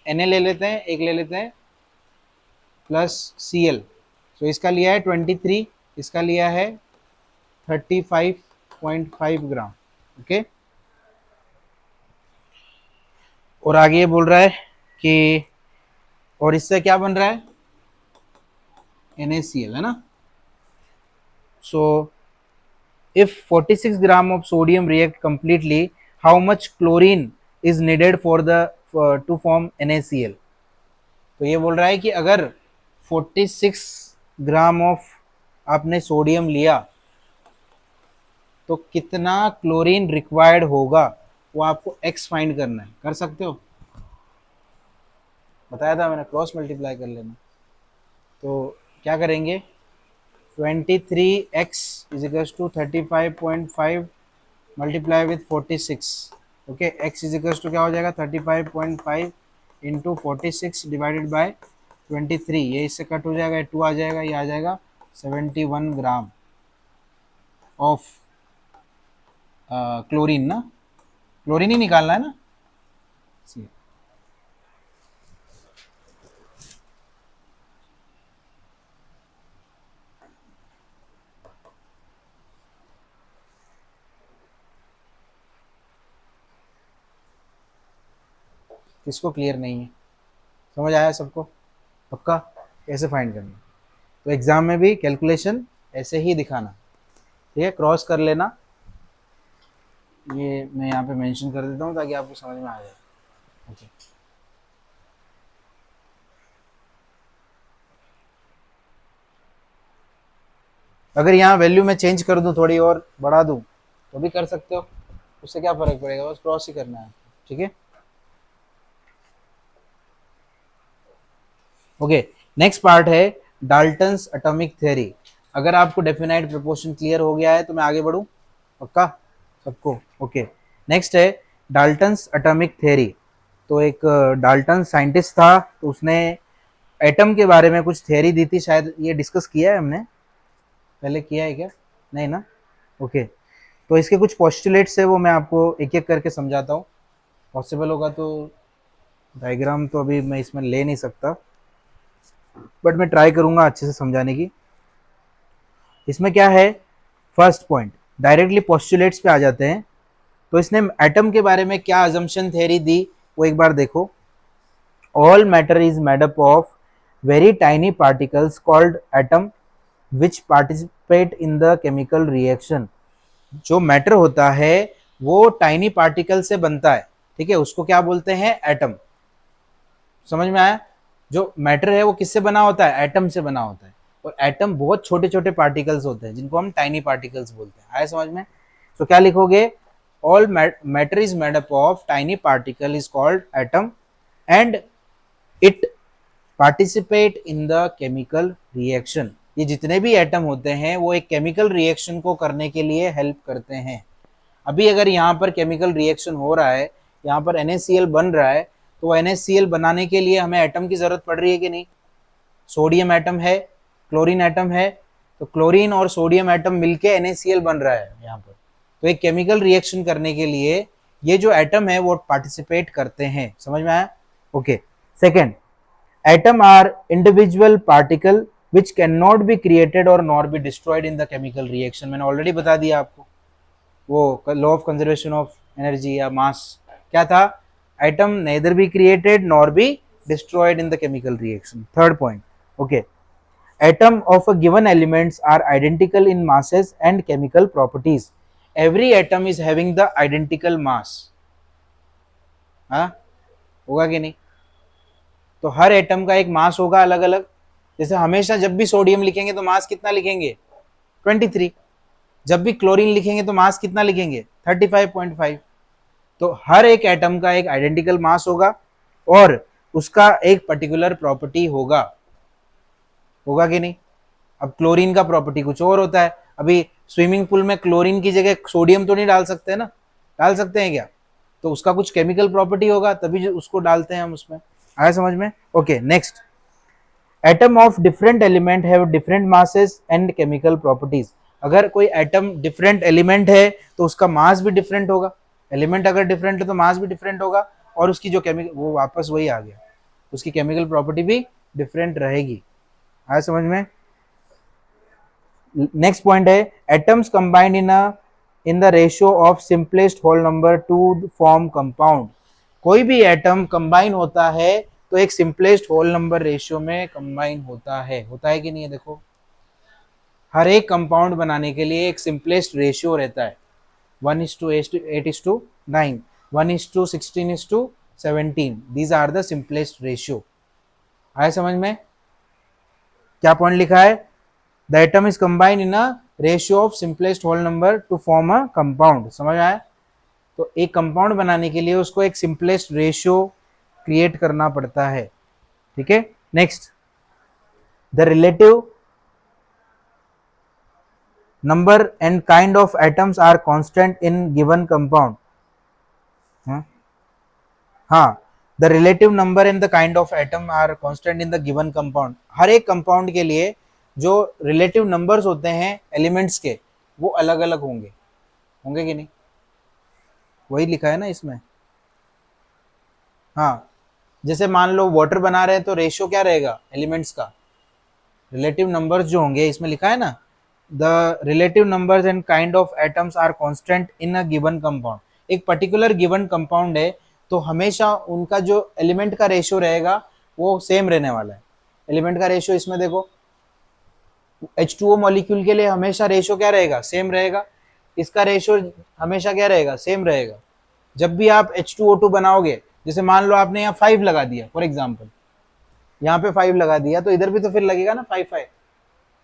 Na ले लेते हैं, एक ले लेते हैं प्लस Cl। तो इसका लिया है 23, इसका लिया है 35.5 ग्राम। ओके, और आगे ये बोल रहा है कि और इससे क्या बन रहा है, NaCl है ना। सो if 46 gram of sodium react completely, how much chlorine is needed for the to form NaCl। तो ये बोल रहा है कि अगर 46 ग्राम ऑफ आपने सोडियम लिया तो कितना क्लोरीन रिक्वायर्ड होगा, वो आपको x फाइंड करना है। कर सकते हो, बताया था मैंने, क्रॉस मल्टीप्लाई कर लेना। तो क्या करेंगे, 23x is equals to 35.5 multiply with 46। Okay, x is equals to क्या हो जाएगा, 35.5 इंटू 46 डिवाइडेड बाय 23। ये इससे कट हो जाएगा, 2 आ जाएगा, ये आ जाएगा 71 ग्राम ऑफ क्लोरीन ना, क्लोरीन ही निकालना है ना। किसको क्लियर नहीं है, समझ आया सबको पक्का, कैसे फाइंड करना। तो एग्जाम में भी कैलकुलेशन ऐसे ही दिखाना, ठीक है, क्रॉस कर लेना। ये मैं यहाँ पे मेंशन कर देता हूँ ताकि आपको समझ में आ जाए। ओके, अगर यहाँ वैल्यू में चेंज कर दूँ, थोड़ी और बढ़ा दूँ तो भी कर सकते हो, उससे क्या फर्क पड़ेगा, बस क्रॉस ही करना है, ठीक है। ओके, नेक्स्ट पार्ट है डाल्टन्स एटॉमिक थ्योरी। अगर आपको डेफिनाइट प्रोपोर्शन क्लियर हो गया है तो मैं आगे बढ़ूँ, पक्का सबको। ओके, नेक्स्ट है डाल्टन्स एटॉमिक थ्योरी। तो एक डाल्टन साइंटिस्ट था, तो उसने एटम के बारे में कुछ थ्योरी दी थी, शायद ये डिस्कस किया है हमने पहले, किया है क्या, नहीं ना। ओके, तो इसके कुछ पोस्टुलेट्स है, वो मैं आपको एक एक करके समझाता हूँ। पॉसिबल होगा तो डायग्राम तो अभी मैं इसमें ले नहीं सकता, बट मैं ट्राई करूंगा अच्छे से समझाने की। इसमें क्या है, फर्स्ट पॉइंट, डायरेक्टली पोस्टुलेट्स पे आ जाते हैं। तो इसने एटम के बारे में क्या अजम्पशन थ्योरी दी, वो एक बार देखो। All matter is made up of very tiny particles called atom which participate in the chemical reaction. जो मैटर होता है वो टाइनी पार्टिकल से बनता है, ठीक है, उसको क्या बोलते हैं, एटम। समझ में आया, जो मैटर है वो किससे बना होता है, एटम से बना होता है। और एटम बहुत छोटे छोटे पार्टिकल्स होते हैं जिनको हम टाइनी पार्टिकल्स बोलते हैं। आया समझ में। तो क्या लिखोगे, all matter is made up of tiny particle is called atom and it participate in the chemical reaction. ये जितने भी एटम होते हैं वो एक केमिकल रिएक्शन को करने के लिए हेल्प करते हैं। अभी अगर यहाँ पर केमिकल रिएक्शन हो रहा है, यहाँ पर NaCl बन रहा है, तो NaCl बनाने के लिए हमें एटम की जरूरत पड़ रही है कि नहीं। सोडियम एटम है, क्लोरीन एटम है, तो क्लोरीन और सोडियम एटम मिलके NaCl बन रहा है यहाँ पर। तो एक केमिकल रिएक्शन करने के लिए ये जो एटम है वो पार्टिसिपेट करते हैं। समझ में आया। Okay, second, atom are individual particle which can not be created और not be destroyed in the chemical reaction. मैंने ऑलरेडी बता दिया आपको, वो law of conservation of energy या मास क्या था, atom neither be created nor be destroyed in the chemical reaction. Third point, okay, atom of a given elements are identical in masses and chemical properties. Every atom is having the identical मास। हाँ, होगा कि नहीं। तो हर atom का एक मास होगा अलग अलग। जैसे हमेशा जब भी सोडियम लिखेंगे तो मास कितना लिखेंगे, 23। जब भी क्लोरीन लिखेंगे तो मास कितना लिखेंगे, 35.5। तो हर एक एटम का एक आइडेंटिकल मास होगा और उसका एक पर्टिकुलर प्रॉपर्टी होगा। होगा कि नहीं। अब क्लोरीन का प्रॉपर्टी कुछ और होता है। अभी स्विमिंग पूल में क्लोरीन की जगह सोडियम तो नहीं डाल सकते ना, डाल सकते हैं क्या, तो उसका कुछ केमिकल प्रॉपर्टी होगा तभी उसको डालते हैं हम उसमें। आया समझ में। Okay, next, atom of different element have different masses and chemical properties. अगर कोई एटम डिफरेंट एलिमेंट है तो उसका मास भी डिफरेंट होगा। एलिमेंट अगर डिफरेंट है तो मास भी डिफरेंट होगा, और उसकी जो केमिकल, वो वापस वही आ गया, उसकी केमिकल प्रॉपर्टी भी डिफरेंट रहेगी। आया समझ में? नेक्स्ट पॉइंट है atoms combined in the ratio of simplest whole number to form compound. कोई भी एटम कंबाइन होता है तो एक सिंपलेस्ट होल नंबर रेशियो में कंबाइन होता है कि नहीं है? देखो हर एक कंपाउंड बनाने के लिए एक सिंपलेस्ट रेशियो रहता है 1:8:9, 1:16:17। These are the simplest ratio. आया समझ में? क्या पॉइंट लिखा है? The atom is combined in a ratio of simplest whole number to form a compound. समझ आया? तो एक कंपाउंड बनाने के लिए उसको एक सिंपलेस्ट रेशियो क्रिएट करना पड़ता है। ठीक है, next the relative number and kind of atoms are constant in given compound. हाँ, the relative number and the kind of atom are constant in the given compound. हर एक कंपाउंड के लिए जो रिलेटिव नंबर्स होते हैं एलिमेंट्स के वो अलग अलग होंगे, होंगे कि नहीं? वही लिखा है ना इसमें। हाँ, जैसे मान लो वाटर बना रहे हैं तो रेशियो क्या रहेगा एलिमेंट्स का? रिलेटिव नंबर्स जो होंगे इसमें लिखा है ना, the relative numbers and kind of atoms are constant in a given compound. एक पर्टिकुलर गिवन कंपाउंड है तो हमेशा उनका जो एलिमेंट का रेशियो रहेगा वो सेम रहने वाला है। एलिमेंट का रेशियो इसमें देखो H2O मॉलिक्यूल के लिए हमेशा रेशियो क्या रहेगा? सेम रहेगा। इसका रेशियो हमेशा क्या रहेगा? सेम रहेगा। जब भी आप H2O2 बनाओगे, जैसे मान लो आपने यहाँ 5 लगा दिया फॉर एग्जाम्पल, यहाँ पे 5 लगा दिया तो इधर भी तो फिर लगेगा ना 5 5,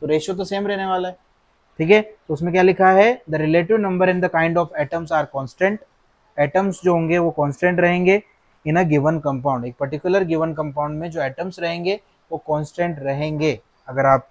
तो रेशियो तो सेम रहने वाला है। ठीक है, तो उसमें क्या लिखा है? The relative number and the kind of atoms are constant. Atoms जो होंगे वो कांस्टेंट रहेंगे इन अ गिवन कंपाउंड। एक पर्टिकुलर गिवन कंपाउंड में जो एटम्स रहेंगे वो कांस्टेंट रहेंगे। अगर आप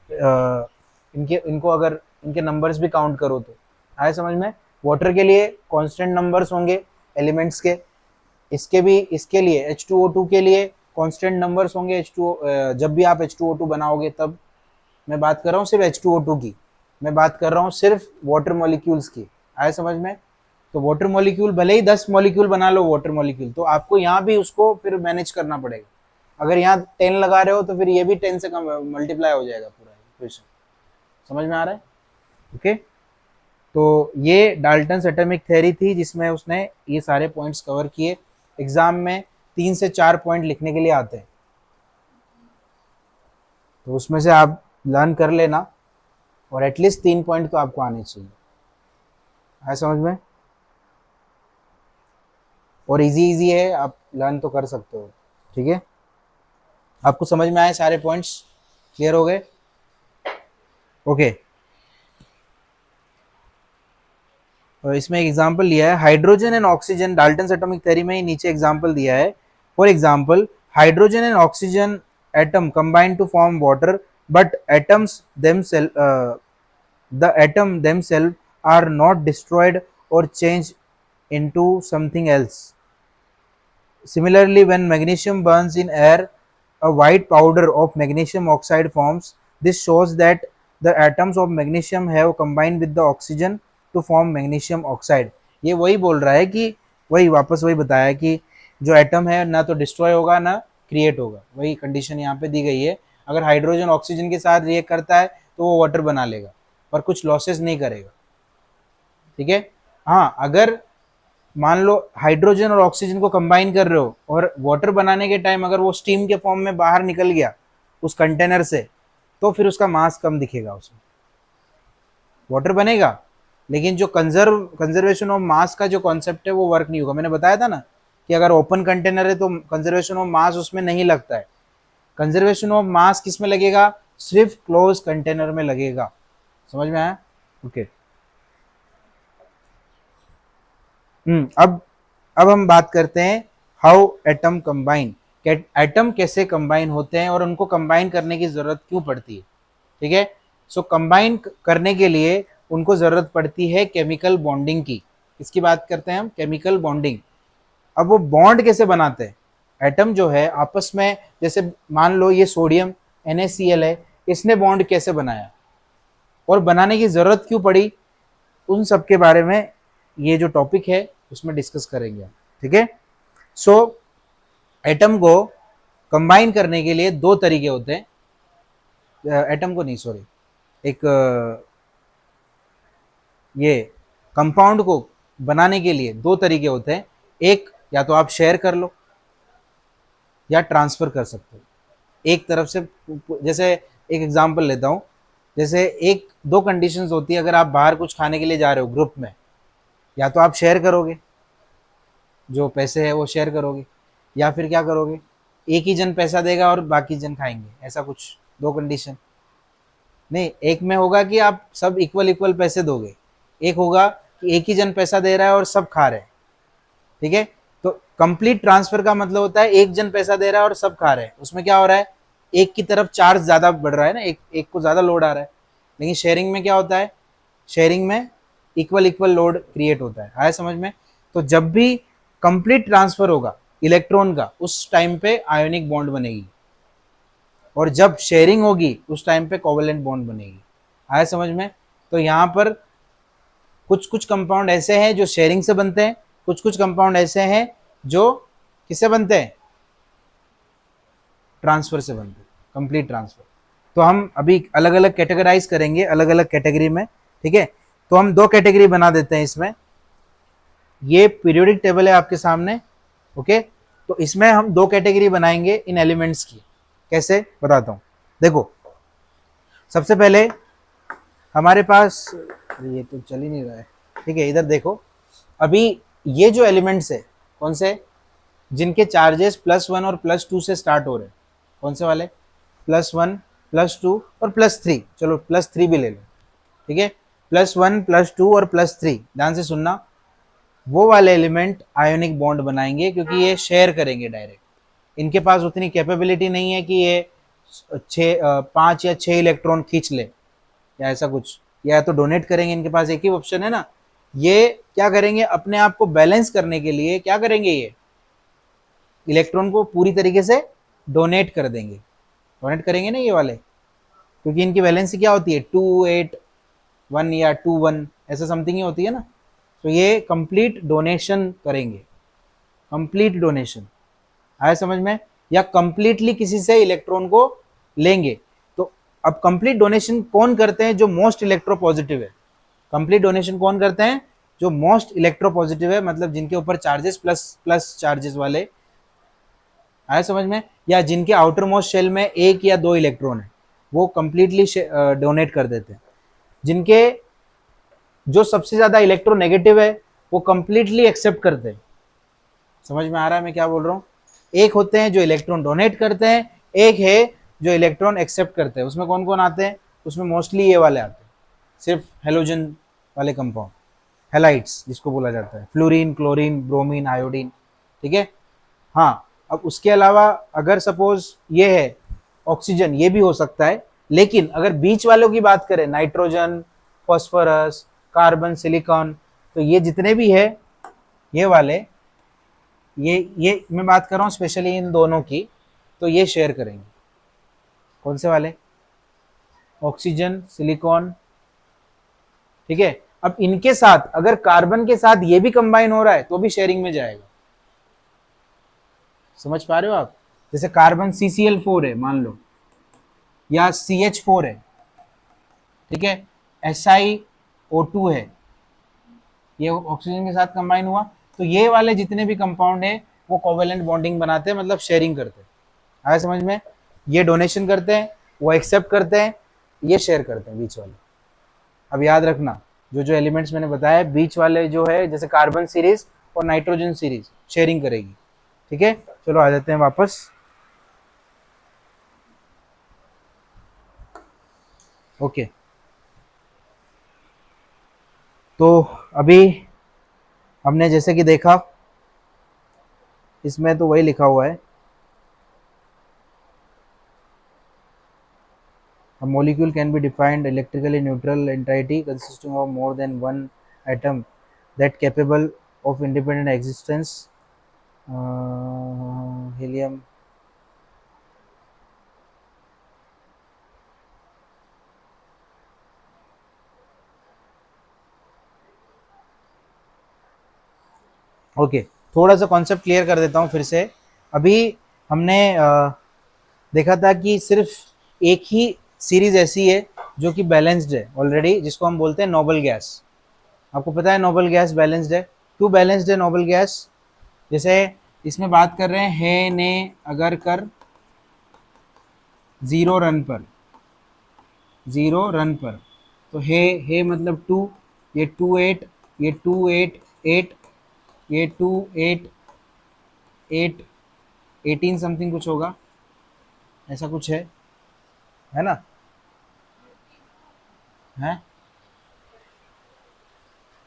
इनको अगर इनके नंबर्स भी काउंट करो तो आए समझ में? वाटर के लिए कांस्टेंट नंबर्स होंगे एलिमेंट्स के, इसके भी, इसके लिए H2O2 के लिए कांस्टेंट नंबर्स होंगे। जब भी आप H2O2 बनाओगे तब, मैं बात कर रहा हूँ सिर्फ H2O2 की, मैं बात कर रहा हूँ सिर्फ वाटर मॉलिक्यूल्स की। आया समझ में? तो वाटर मॉलिक्यूल भले ही 10 मॉलिक्यूल बना लो वाटर मॉलिक्यूल, तो आपको यहाँ भी उसको फिर मैनेज करना पड़ेगा। अगर यहाँ 10 लगा रहे हो तो फिर ये भी 10 से कम मल्टीप्लाई हो जाएगा पूरा इक्वेशन। समझ में आ रहा है? ओके, तो ये डाल्टन्स एटॉमिक थ्योरी थी जिसमें उसने ये सारे पॉइंट्स कवर किए। एग्जाम में 3 से 4 पॉइंट लिखने के लिए आते हैं, तो उसमें से आप लर्न कर लेना और एटलीस्ट 3 पॉइंट तो आपको आने चाहिए। है समझ में? और इजी इजी है, आप लर्न तो कर सकते हो। ठीक है, आपको समझ में आए सारे पॉइंट्स? क्लियर हो गए? ओके, और इसमें एक एग्जांपल लिया है hydrogen and oxygen. Dalton's atomic theory में ही नीचे एग्जांपल दिया है। For example hydrogen and oxygen atom combine to form water, but atoms themself the atom themselves are not destroyed or changed into something else. Similarly, when magnesium burns in air, a white powder of magnesium oxide forms. This shows that the atoms of magnesium have combined with the oxygen to form magnesium oxide. ये वही बोल रहा है कि वही वापस वही बताया कि जो एटम है ना तो डिस्ट्रॉय होगा ना क्रिएट होगा, वही कंडीशन यहाँ पे दी गई है। अगर हाइड्रोजन ऑक्सीजन के साथ रिएक्ट करता है तो वो वाटर बना लेगा पर कुछ लॉसेस नहीं करेगा। ठीक है, हाँ, अगर मान लो हाइड्रोजन और ऑक्सीजन को कंबाइन कर रहे हो और वाटर बनाने के टाइम अगर वो स्टीम के फॉर्म में बाहर निकल गया उस कंटेनर से, तो फिर उसका मास कम दिखेगा, उसमें वाटर बनेगा लेकिन जो कंजर्वेशन ऑफ मास का जो कॉन्सेप्ट है वो वर्क नहीं होगा। मैंने बताया था ना कि अगर ओपन कंटेनर है तो कंजर्वेशन ऑफ मास उसमें नहीं लगता है। कंजर्वेशन ऑफ मास किस में लगेगा? सिर्फ क्लोज कंटेनर में लगेगा। समझ में आया? ओके, अब हम बात करते हैं हाउ एटम कंबाइन। एटम कैसे कंबाइन होते हैं और उनको कंबाइन करने की जरूरत क्यों पड़ती है? ठीक है, सो कंबाइन करने के लिए उनको जरूरत पड़ती है केमिकल बॉन्डिंग की। इसकी बात करते हैं हम, केमिकल बॉन्डिंग। अब वो बॉन्ड कैसे बनाते हैं? एटम जो है आपस में, जैसे मान लो ये सोडियम NaCl है, इसने बॉन्ड कैसे बनाया और बनाने की जरूरत क्यों पड़ी, उन सब के बारे में ये जो टॉपिक है उसमें डिस्कस करेंगे हम। ठीक है, सो एटम को कंबाइन करने के लिए दो तरीके होते हैं, एटम को नहीं, सॉरी, एक ये कंपाउंड को बनाने के लिए दो तरीके होते हैं। एक, या तो आप शेयर कर लो या ट्रांसफर कर सकते हो एक तरफ से। जैसे एक एग्जांपल लेता हूँ, जैसे एक दो कंडीशंस होती है, अगर आप बाहर कुछ खाने के लिए जा रहे हो ग्रुप में, या तो आप शेयर करोगे, जो पैसे है वो शेयर करोगे, या फिर क्या करोगे, एक ही जन पैसा देगा और बाकी जन खाएंगे, ऐसा कुछ दो कंडीशन। नहीं, एक में होगा कि आप सब इक्वल इक्वल पैसे दोगे, एक होगा कि एक ही जन पैसा दे रहा है और सब खा रहे हैं। ठीक है, तो कंप्लीट ट्रांसफर का मतलब होता है एक जन पैसा दे रहा है और सब खा रहे हैं। उसमें क्या हो रहा है, एक की तरफ चार्ज ज्यादा बढ़ रहा है ना, एक को ज्यादा लोड आ रहा है। लेकिन शेयरिंग में क्या होता है, शेयरिंग में इक्वल इक्वल लोड क्रिएट होता है। आया समझ में? तो जब भी कंप्लीट ट्रांसफर होगा इलेक्ट्रॉन का, उस टाइम पे आयोनिक बॉन्ड बनेगी, और जब शेयरिंग होगी उस टाइम पे कोवेलेंट बॉन्ड बनेगी। आया समझ में? तो यहां पर कुछ कुछ कंपाउंड ऐसे हैं जो शेयरिंग से बनते हैं, कुछ कुछ कंपाउंड ऐसे हैं जो किससे बनते हैं, ट्रांसफर से बनते हैं, कंप्लीट ट्रांसफर। तो हम अभी अलग अलग कैटेगराइज करेंगे, अलग अलग कैटेगरी में। ठीक है, तो हम दो कैटेगरी बना देते हैं इसमें। ये पीरियोडिक टेबल है आपके सामने। ओके, तो इसमें हम दो कैटेगरी बनाएंगे इन एलिमेंट्स की। कैसे, बताता हूं। देखो, सबसे पहले हमारे पास, अरे ये तो चल ही नहीं रहा है। ठीक है, इधर देखो, अभी ये जो एलिमेंट्स है, कौन से, जिनके चार्जेस +1 और +2 से स्टार्ट हो रहे हैं, कौन से वाले, +1, +2 और +3। चलो +3 भी ले लो। ठीक है, +1, +2 और +3, ध्यान से सुनना। वो वाले एलिमेंट आयोनिक बॉन्ड बनाएंगे, क्योंकि ये शेयर करेंगे डायरेक्ट। इनके पास उतनी कैपेबिलिटी नहीं है कि ये 5 या 6 इलेक्ट्रॉन खींच ले, या ऐसा कुछ, या तो डोनेट करेंगे। इनके पास एक ही ऑप्शन है ना, ये क्या करेंगे, अपने आप को बैलेंस करने के लिए क्या करेंगे, ये इलेक्ट्रॉन को पूरी तरीके से डोनेट कर देंगे। डोनेट करेंगे ना ये वाले, क्योंकि इनकी वैलेंसी क्या होती है, 281 या 21 ऐसा समथिंग ही होती है ना। तो ये कंप्लीट डोनेशन करेंगे, कंप्लीट डोनेशन। आया समझ में? या कंप्लीटली किसी से इलेक्ट्रॉन को लेंगे। तो अब कंप्लीट डोनेशन कौन करते हैं, जो मोस्ट इलेक्ट्रोपॉजिटिव है। कंप्लीट डोनेशन कौन करते हैं, जो मोस्ट इलेक्ट्रोपॉजिटिव है, मतलब जिनके ऊपर चार्जेस प्लस प्लस चार्जेस वाले। आया समझ में? या जिनके आउटर मोस्ट शेल में एक या दो इलेक्ट्रॉन है, वो कंप्लीटली डोनेट कर देते हैं। जिनके जो सबसे ज्यादा इलेक्ट्रोनेगेटिव है, वो कंप्लीटली एक्सेप्ट करते हैं। समझ में आ रहा है मैं क्या बोल रहा हूँ? एक होते हैं जो इलेक्ट्रॉन डोनेट करते हैं, एक है जो इलेक्ट्रॉन एक्सेप्ट करते हैं। उसमें कौन कौन आते हैं, उसमें मोस्टली ये वाले आते हैं, सिर्फ हेलोजन वाले कंपाउंड, हेलाइट्स जिसको बोला जाता है, फ्लोरीन, क्लोरीन, ब्रोमीन, आयोडीन। ठीक है, हाँ। अब उसके अलावा अगर सपोज ये है ऑक्सीजन, ये भी हो सकता है। लेकिन अगर बीच वालों की बात करें, नाइट्रोजन, फॉस्फोरस, कार्बन, सिलिकॉन, तो ये जितने भी है, ये वाले, ये मैं बात कर रहा हूँ स्पेशली इन दोनों की, तो ये शेयर करेंगे। कौन से वाले, ऑक्सीजन, सिलिकॉन। ठीक है, अब इनके साथ अगर कार्बन के साथ ये भी कंबाइन हो रहा है, तो भी शेयरिंग में जाएगा। समझ पा रहे हो आप? जैसे कार्बन CCl4 है मान लो, या CH4 है। ठीक है, SiO2 है, ये ऑक्सीजन के साथ कंबाइन हुआ, तो ये वाले जितने भी कंपाउंड है वो कोवेलेंट बॉन्डिंग बनाते हैं, मतलब शेयरिंग करते हैं। आया समझ में? ये डोनेशन करते हैं, वो एक्सेप्ट करते हैं, ये शेयर करते हैं, बीच वाले। अब याद रखना, जो जो एलिमेंट्स मैंने बताया, बीच वाले जो है, जैसे कार्बन सीरीज और नाइट्रोजन सीरीज शेयरिंग करेगी। ठीक है, चलो आ जाते हैं वापस। ओके, तो अभी हमने जैसे कि देखा, इसमें तो वही लिखा हुआ है, a molecule can be defined electrically neutral entity consisting of more than one atom that capable of independent existence. Helium. Okay, थोड़ा सा कॉन्सेप्ट क्लियर कर देता हूँ फिर से। अभी हमने देखा था कि सिर्फ एक ही सीरीज ऐसी है जो कि बैलेंस्ड है ऑलरेडी, जिसको हम बोलते हैं नोबल गैस। आपको पता है नोबल गैस बैलेंस्ड है। क्यों बैलेंस्ड है नोबल गैस? जैसे इसमें बात कर रहे हैं है ने अगर कर 0 रन पर, 0 रन पर, तो है मतलब 2, ये 2 8, ये 2 8 8, ये 2 8 8 18 समथिंग कुछ होगा, ऐसा कुछ है ना? है,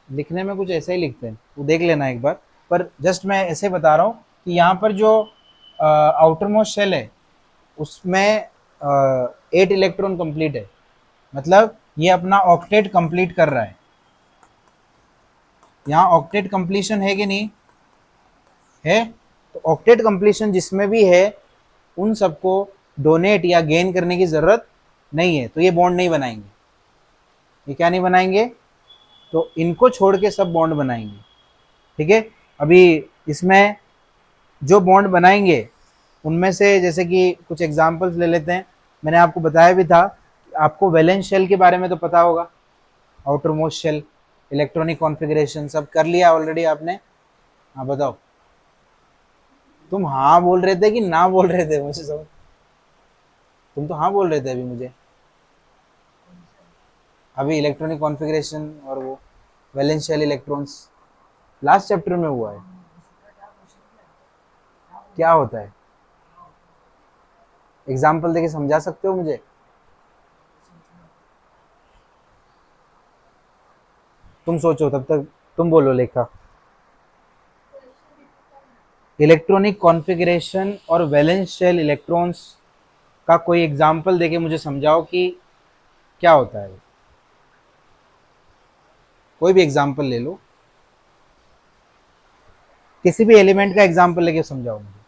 लिखने में कुछ ऐसा ही लिखते हैं, वो देख लेना एक बार। पर जस्ट मैं ऐसे बता रहा हूँ कि यहाँ पर जो आउटर मोस्ट शेल है उसमें 8 इलेक्ट्रॉन कंप्लीट है, मतलब ये अपना ऑक्टेट कंप्लीट कर रहा है। यहाँ ऑक्टेट कंप्लीशन है कि नहीं है? तो ऑक्टेट कंप्लीशन जिसमें भी है उन सबको डोनेट या गेन करने की जरूरत नहीं है, तो ये बॉन्ड नहीं बनाएंगे। ये क्या नहीं बनाएंगे? तो इनको छोड़ के सब बॉन्ड बनाएंगे। ठीक है, अभी इसमें जो बॉन्ड बनाएंगे उनमें से जैसे कि कुछ एग्जांपल्स ले लेते हैं। मैंने आपको बताया भी था, आपको वैलेंस शेल के बारे में तो पता होगा, outermost shell, electronic configuration सब कर लिया ऑलरेडी आपने। हाँ बताओ, तुम हाँ बोल रहे थे कि ना बोल रहे थे मुझे समझ? तुम तो हाँ बोल रहे थे अभी मुझे, अभी इलेक्ट्रॉनिक कॉन्फ़िगरेशन और वो valence shell electrons last chapter में हुआ है। क्या होता है? एग्जाम्पल देके समझा सकते हो मुझे? तुम सोचो तब तक, तुम बोलो लेखा। इलेक्ट्रॉनिक कॉन्फ़िगरेशन और वैलेंस शेल इलेक्ट्रॉन्स का कोई एग्जाम्पल देके मुझे समझाओ कि क्या होता है। कोई भी एग्जाम्पल ले लो, किसी भी एलिमेंट का एग्जाम्पल लेके समझाओ मुझे।